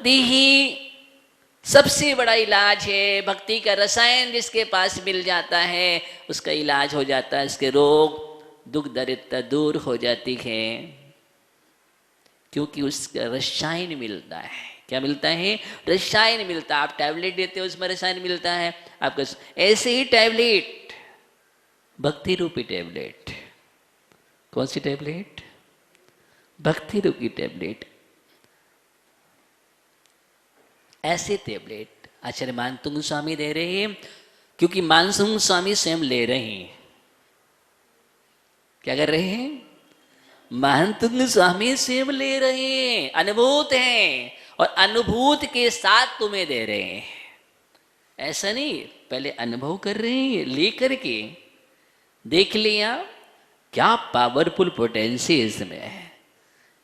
भक्ति ही सबसे बड़ा इलाज है। भक्ति का रसायन जिसके पास मिल जाता है उसका इलाज हो जाता है, उसके रोग दुख दरिद्रता दूर हो जाती है, क्योंकि उसका रसायन मिलता है। क्या मिलता है? रसायन मिलता है। आप टैबलेट देते हो उसमें रसायन मिलता है आपको, ऐसे ही टैबलेट, भक्ति रूपी टैबलेट। कौन सी टैबलेट? भक्ति रूपी टैबलेट। ऐसे टैबलेट आचार्य मानतुंग स्वामी दे रहे हैं, क्योंकि मानतुंग स्वामी स्वयं ले रहे हैं। क्या कर रहे हैं? मानतुंग स्वामी स्वयं ले रहे हैं, अनुभूत हैं, और अनुभूत के साथ तुम्हें दे रहे हैं। ऐसा नहीं, पहले अनुभव कर रहे हैं, लेकर के देख लिया क्या पावरफुल पोटेंशियल इसमें है,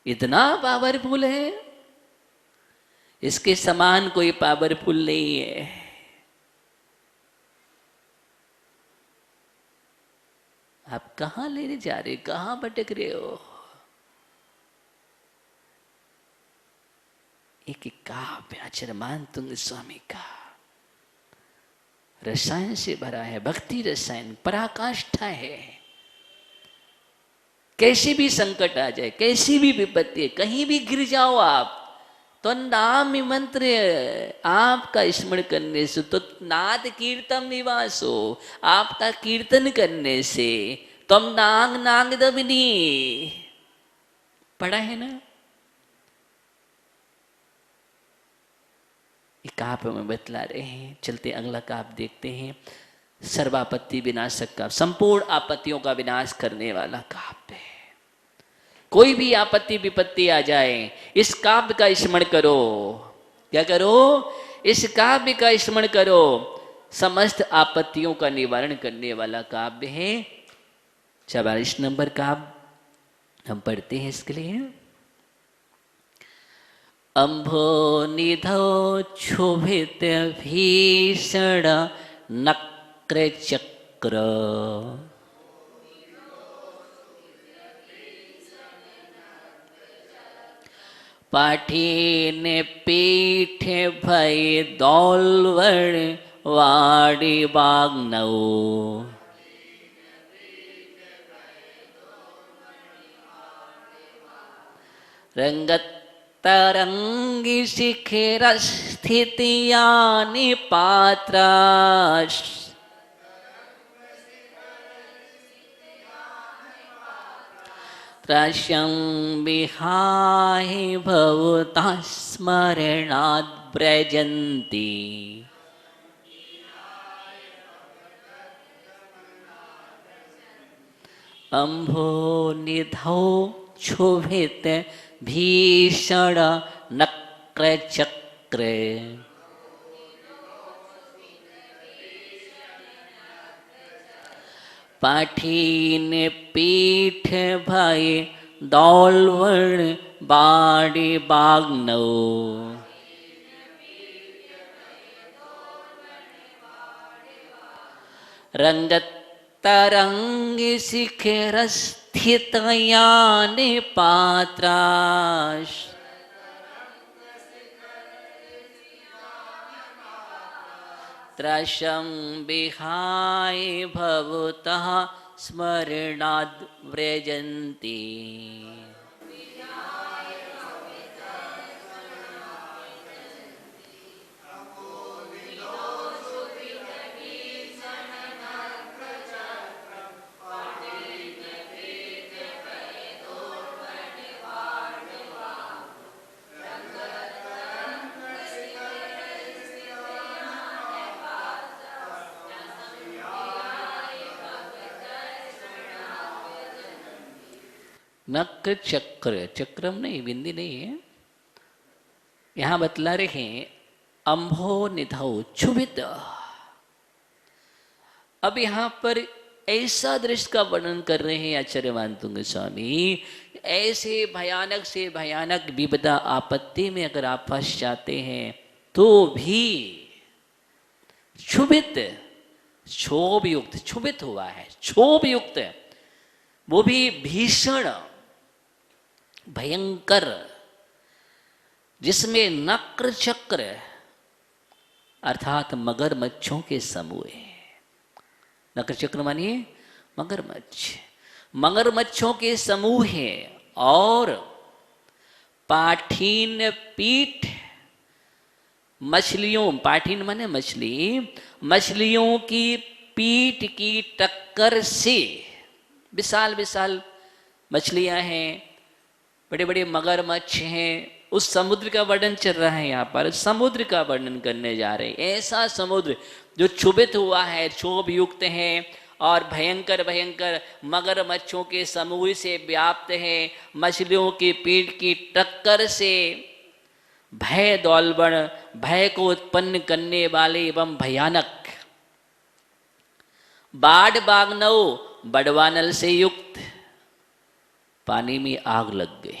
इतना पावरफुल है, इसके समान कोई पावरफुल नहीं है। आप कहां लेने जा रहे, कहां भटक रहे हो? एक काव्य आचार्य मानतुंग स्वामी का रसायन से भरा है, भक्ति रसायन पराकाष्ठा है। कैसी भी संकट आ जाए, कैसी भी विपत्ति, कहीं भी गिर जाओ आप, तो नाम मंत्र आपका स्मरण करने से, तो नाद कीर्तन निवासो, आपका कीर्तन करने से तुम नांग नांग दबनी, पढ़ा है ना? एक काव्य में बतला रहे हैं। चलते अगला काव्य देखते हैं। सर्वापत्ति विनाशक काव्य, संपूर्ण आपत्तियों का विनाश करने वाला काव्य है। कोई भी आपत्ति विपत्ति आ जाए, इस काव्य का स्मरण करो। क्या करो? इस काव्य का स्मरण करो। समस्त आपत्तियों का निवारण करने वाला काव्य है। 44 नंबर काव्य हम पढ़ते हैं इसके लिए। अम्भो निधो क्षोभित भीषण नक्र चक्र, पाठीन पीठ भय दौलवण वाड़ी बाग्नौ, रंगत तरंगी शिखर स्थितियानि पात्राश, त्रशं विहाय भवता स्मरणाद् व्रजन्ति, अम्भो निधौ क्षोभित भीषण नक्र चक्र, पाठीन पीठ भय दौलवण बाड़ी बाग्नौ, रंगत तरंग शिखर स्थितयानि पात्राश, त्रशं विहाय भवतः स्मरणाद् व्रजन्ति। नक्र चक्र, चक्रम नहीं, बिंदी नहीं है, यहां बतला रहे हैं अम्भो निधौ क्षुभित। अब यहां पर ऐसा दृश्य का वर्णन कर रहे हैं आचार्य मानतुंग स्वामी, ऐसे भयानक से भयानक विपदा आपत्ति में अगर आप फंस जाते हैं तो भी क्षुभित, क्षोभ युक्त, क्षुभित हुआ है, क्षोभ युक्त, वो भी भीषण भयंकर जिसमें नक्र चक्र अर्थात मगरमच्छों के समूह है। नक्र चक्र मानिए मगरमच्छ, मगरमच्छों के समूह है। और पाठीन पीठ मछलियों, पाठीन माने मछली, मछलियों की पीठ की टक्कर से विशाल विशाल मछलियां हैं, बड़े बड़े मगरमच्छ हैं। उस समुद्र का वर्णन चल रहा है यहाँ पर, समुद्र का वर्णन करने जा रहे हैं। ऐसा समुद्र जो क्षुभित हुआ है, क्षोभ युक्त है और भयंकर भयंकर मगरमच्छों के समूह से व्याप्त है, मछलियों की पीठ की टक्कर से भय दौलबण, भय को उत्पन्न करने वाले एवं भयानक, बाढ़ बागनौ बड़वानल से युक्त, पानी में आग लग गई।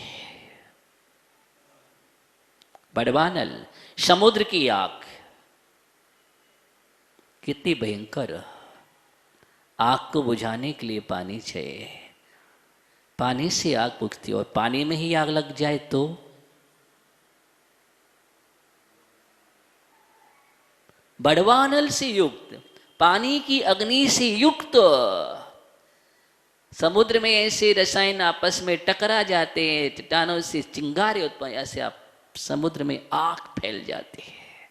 बड़वानल समुद्र की आग, कितनी भयंकर। आग को बुझाने के लिए पानी चाहिए, पानी से आग बुझती है और पानी में ही आग लग जाए तो बड़वानल से युक्त, पानी की अग्नि से युक्त समुद्र में ऐसे रसायन आपस में टकरा जाते हैं, चट्टानों से चिंगारे उत्पन्न, ऐसे आप समुद्र में आग फैल जाती है।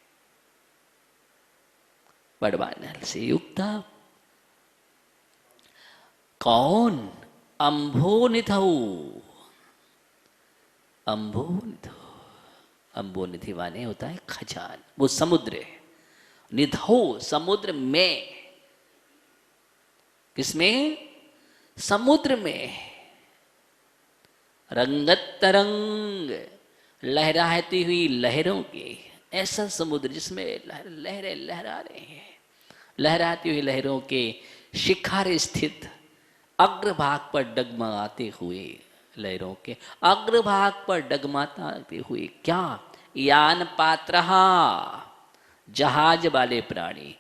बड़वानल से युक्त कौन? अम्भोनिधौ, अम्भोनिधौ, अम्भोनिधि माने होता है खजान, वो समुद्र है। निधौ समुद्र में, किसमें? समुद्र में। रंगत तरंग, लहराती हुई लहरों की, ऐसा समुद्र जिसमें लहरें लहरा रहे हैं, लहराती हुई लहरों के शिखर स्थित अग्रभाग पर डगमगाते हुए, लहरों के अग्रभाग पर डगमगाते हुए क्या? यान पात्रहा, जहाज वाले प्राणी।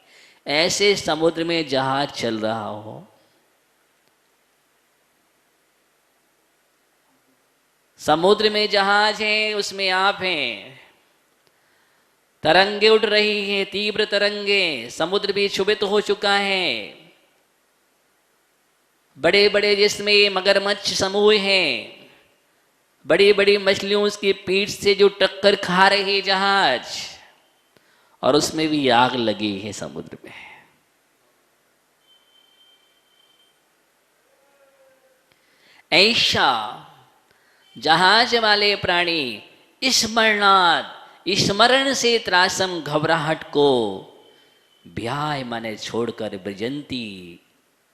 ऐसे समुद्र में जहाज चल रहा हो, समुद्र में जहाज है, उसमें आप हैं, तरंगे उड़ रही हैं, तीव्र तरंगे, समुद्र भी क्षुभित हो चुका है, बड़े बड़े जिसमें मगरमच्छ समूह हैं, बड़ी बड़ी मछलियों उसकी पीठ से जो टक्कर खा रही जहाज, और उसमें भी आग लगी है समुद्र में। ऐसा जहाज वाले प्राणी स्मरणात्, स्मरण से त्रासम घबराहट को ब्याह माने छोड़कर ब्रजंती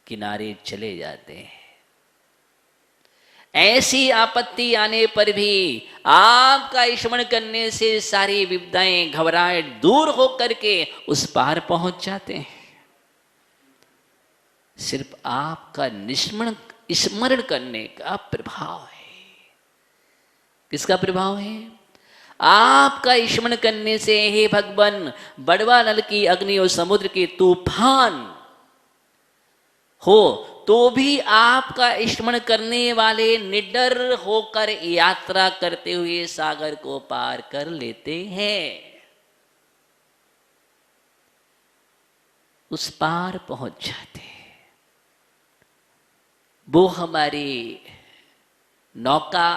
किनारे चले जाते हैं। ऐसी आपत्ति आने पर भी आपका स्मरण करने से सारी विपदाएं, घबराहट दूर होकर के उस पार पहुंच जाते हैं। सिर्फ आपका स्मरण करने का प्रभाव है। किसका प्रभाव है? आपका स्मरण करने से हे भगवान, बड़वानल की अग्नि और समुद्र के तूफान हो तो भी आपका स्मरण करने वाले निडर होकर यात्रा करते हुए सागर को पार कर लेते हैं, उस पार पहुंच जाते हैं। वो हमारी नौका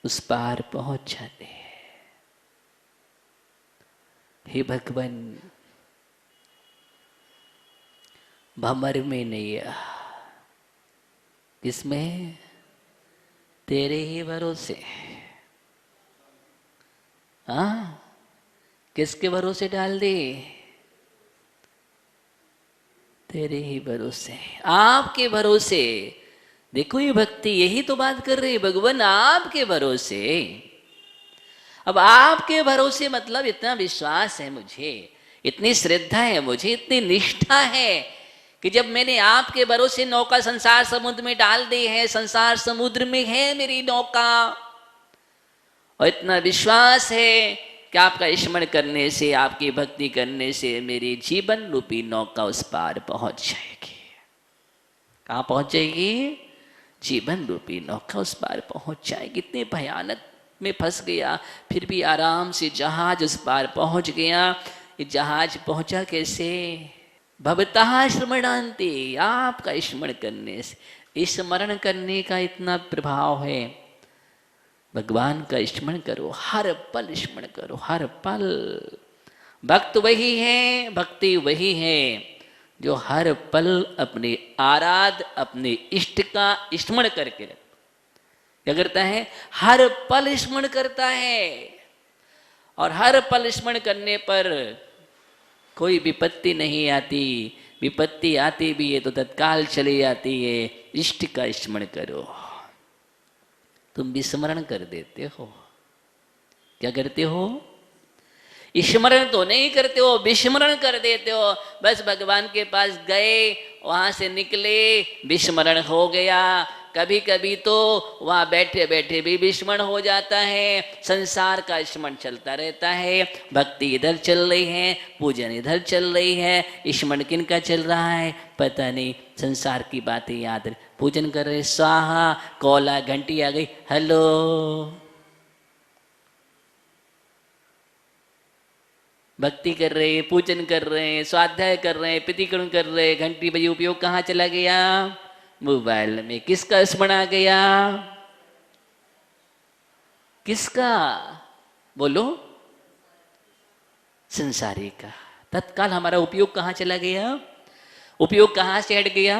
उस पार पहुंच जाते हैं। हे भगवान, भंवर में नैया, किसमें? तेरे ही भरोसे। हाँ, किसके भरोसे डाल दे? तेरे ही भरोसे, आपके भरोसे। देखो ये भक्ति यही तो बात कर रही है, भगवान आपके भरोसे। अब आपके भरोसे मतलब इतना विश्वास है मुझे, इतनी श्रद्धा है मुझे, इतनी निष्ठा है कि जब मैंने आपके भरोसे नौका संसार समुद्र में डाल दी है, संसार समुद्र में है मेरी नौका, और इतना विश्वास है कि आपका स्मरण करने से, आपकी भक्ति करने से मेरी जीवन रूपी नौका उस पार पहुंच जाएगी। कहाँ पहुंच जाएगी? जीवन रूपी नौका उस पार पहुंच जाएगी। इतने भयानक में फंस गया, फिर भी आराम से जहाज उस पार पहुंच गया। ये जहाज पहुंचा कैसे? भवतः स्मरणान्ते, आपका स्मरण करने से। स्मरण करने का इतना प्रभाव है। भगवान का स्मरण करो, हर पल स्मरण करो, हर पल। भक्त वही है, भक्ति वही है जो हर पल अपने आराध्य, अपने इष्ट का स्मरण करके क्या करता है? हर पल स्मरण करता है। और हर पल स्मरण करने पर कोई विपत्ति नहीं आती। विपत्ति आती भी है तो तत्काल चली जाती है। इष्ट का स्मरण करो। तुम विस्मरण कर देते हो। क्या करते हो? स्मरण तो नहीं करते हो, विस्मरण कर देते हो। बस भगवान के पास गए, वहां से निकले, विस्मरण हो गया। कभी कभी तो वहां बैठे बैठे भी विस्मरण हो जाता है। संसार का स्मरण चलता रहता है। भक्ति इधर चल रही है, पूजन इधर चल रही है, स्मरण किन का चल रहा है पता नहीं। संसार की बातें याद, पूजन कर रहे, स्वाहा, कौला, घंटी आ गई, हेलो। भक्ति कर रहे, पूजन कर रहे, स्वाध्याय कर रहे, प्रतिक्रमण कर रहे, घंटी बजी, उपयोग कहाँ चला गया? मोबाइल में। किसका स्मरण आ गया? किसका? बोलो। संसारी का। तत्काल हमारा उपयोग कहाँ चला गया? उपयोग कहाँ से हट गया?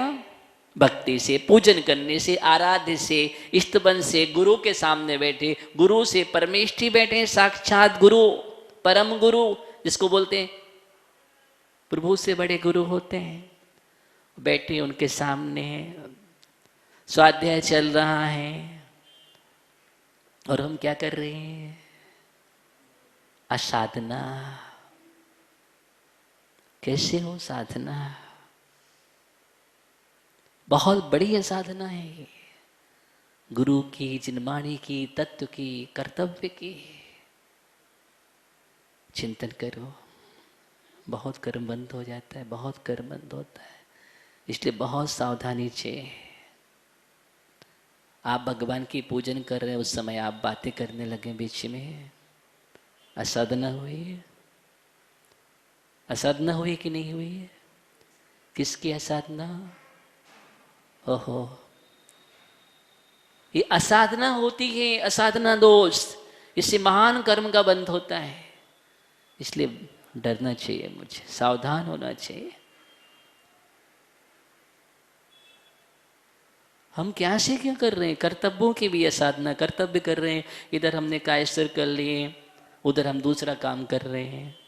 भक्ति से, पूजन करने से, आराध्य से, इष्टबन से, गुरु के सामने बैठे, गुरु से परमेष्ठी बैठे, साक्षात गुरु, परम गुरु जिसको बोलते हैं, प्रभु से बड़े गुरु होते हैं, बैठे उनके सामने, स्वाध्याय चल रहा है और हम क्या कर रहे हैं? असाधना। कैसे हो साधना? बहुत बड़ी साधना है, गुरु की, जिनवाणी की, तत्व की, कर्तव्य की। चिंतन करो। बहुत कर्म बंद हो जाता है, बहुत कर्म बंद होता है, इसलिए बहुत सावधानी चाहिए। आप भगवान की पूजन कर रहे हैं, उस समय आप बातें करने लगे बीच में, असाधना हुई? असाधना हुई कि नहीं हुई? किसकी असाधना? ओहो, ये असाधना होती है, असाधना दोष। इससे महान कर्म का बंध होता है। इसलिए डरना चाहिए, मुझे सावधान होना चाहिए। हम क्या से क्या कर रहे हैं? कर्तव्यों की भी असाधना, कर्तव्य कर रहे हैं। इधर हमने कायस्तर कर लिए, उधर हम दूसरा काम कर रहे हैं।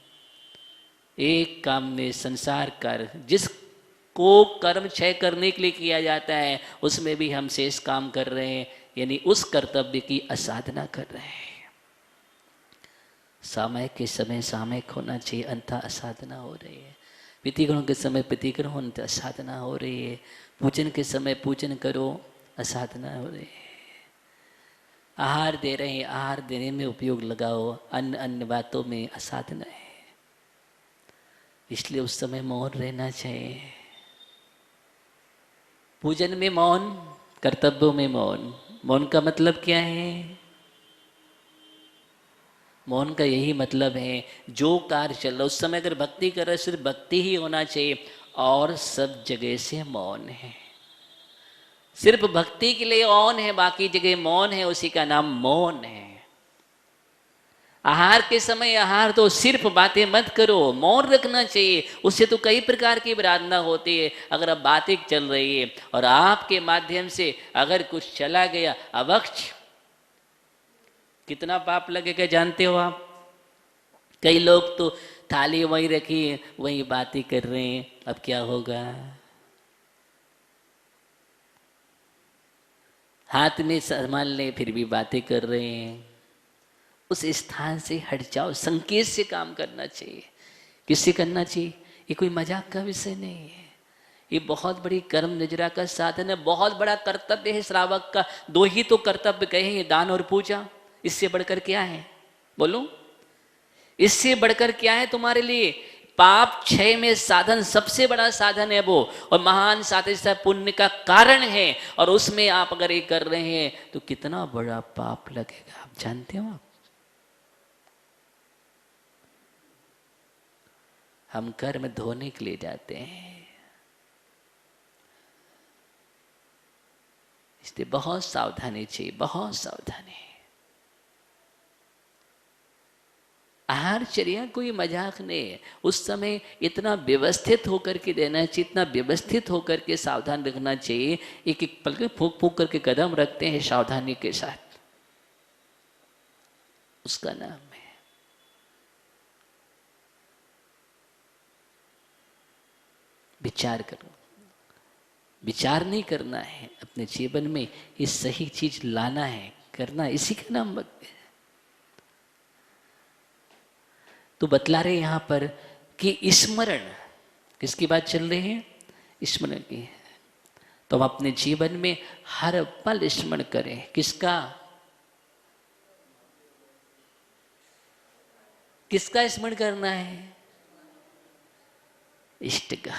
एक काम में संसार कार्य, जिसको कर्म क्षय करने के लिए किया जाता है, उसमें भी हम शेष काम कर रहे हैं, यानी उस कर्तव्य की असाधना कर रहे हैं। सामयिक के समय सामयिक होना चाहिए, अन्यथा असाधना हो रही है। प्रतिक्रमण के समय प्रतिक्रमण हो, अन्यथा असाधना हो रही है। पूजन के समय पूजन करो, असाधना हो रही है। आहार दे रहे हैं, आहार देने में उपयोग लगाओ, अन्य अन्य बातों में असाधना है। इसलिए उस समय मौन रहना चाहिए। पूजन में मौन, कर्तव्यों में मौन। मौन का मतलब क्या है? मौन का यही मतलब है, जो कार्य चल रहा है उस समय अगर भक्ति कर रहे, सिर्फ भक्ति ही होना चाहिए, और सब जगह से मौन है। सिर्फ भक्ति के लिए मौन है, बाकी जगह मौन है, उसी का नाम मौन है। आहार के समय आहार तो सिर्फ बातें मत करो, मौन रखना चाहिए। उससे तो कई प्रकार की विराधना होती है। अगर अब बातें चल रही है और आपके माध्यम से अगर कुछ चला गया अवक्ष, कितना पाप लगेगा जानते हो आप? कई लोग तो थाली वहीं रखी, वहीं बातें कर रहे हैं, अब क्या होगा? हाथ में संभाल ले फिर भी बातें कर रहे हैं। उस स्थान से हट जाओ, संकेत से काम करना चाहिए। किससे करना चाहिए? ये कोई मजाक का विषय नहीं है, ये बहुत बड़ी कर्म निजरा का साधन है, बहुत बड़ा कर्तव्य है श्रावक का। दो ही तो कर्तव्य कहे हैं, दान और पूजा। इससे बढ़कर क्या है? बोलो, इससे बढ़कर क्या है तुम्हारे लिए? पाप क्षय में साधन, सबसे बड़ा साधन है वो, और महान साधन पुण्य का कारण है। और उसमें आप अगर ये कर रहे हैं तो कितना बड़ा पाप लगेगा आप जानते हो आप? हम कर्म धोने के लिए जाते हैं, इसलिए बहुत सावधानी चाहिए, बहुत सावधानी। आहारचर्या कोई मजाक नहीं है। उस समय इतना व्यवस्थित होकर के देना चाहिए, इतना व्यवस्थित होकर के सावधान रखना चाहिए। एक एक पल के फूक फूक करके कदम रखते हैं सावधानी के साथ, उसका नाम है विचार करो। विचार नहीं करना है अपने जीवन में, ये सही चीज लाना है, करना, इसी का नाम भक्ति है। तो बतला रहे यहां पर कि स्मरण, किसकी बात चल रही है? स्मरण की। तो हम अपने जीवन में हर पल स्मरण करें, किसका? किसका स्मरण करना है? इष्ट का।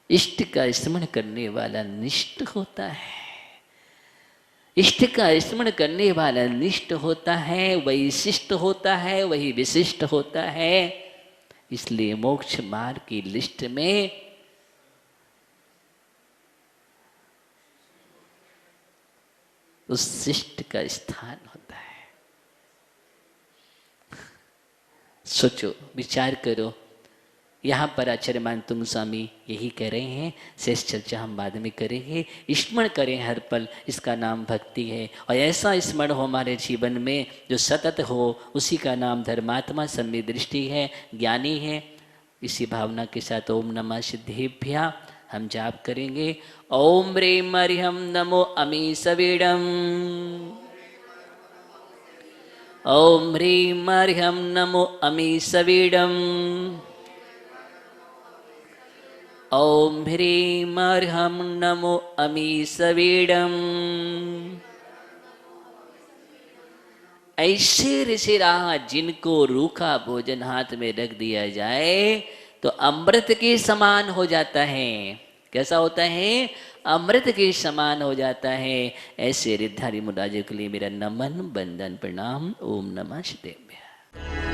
इष्ट का स्मरण करने वाला निष्ठ होता है। इष्ट का स्मरण करने वाला निष्ठ होता है, वही शिष्ट होता है, वही विशिष्ट होता है। इसलिए मोक्ष मार्ग की लिस्ट में उस शिष्ट का स्थान होता है। सोचो, विचार करो। यहाँ पर आचार्य मानतुंग स्वामी यही कह रहे हैं, शेष चर्चा हम बाद में करेंगे। स्मरण करें हर पल, इसका नाम भक्ति है। और ऐसा स्मरण हो हमारे जीवन में जो सतत हो, उसी का नाम धर्मात्मा सम्यक दृष्टि है, ज्ञानी है। इसी भावना के साथ ओम नमः सिद्धेभ्या हम जाप करेंगे। ओम ह्रीं मरिहं नमो अमी सवीडम। ओम ह्रीं मरिहं नमो अमी सवीडम। ओम ह्रीं मरिहं नमो अमी सवीडम। ऐसे ऋषि रहा जिनको रूखा भोजन हाथ में रख दिया जाए तो अमृत के समान हो जाता है। कैसा होता है? अमृत के समान हो जाता है। ऐसे रिद्धारी मुरारियों के लिए मेरा नमन, वंदन, प्रणाम। ओम नमः शिवाय।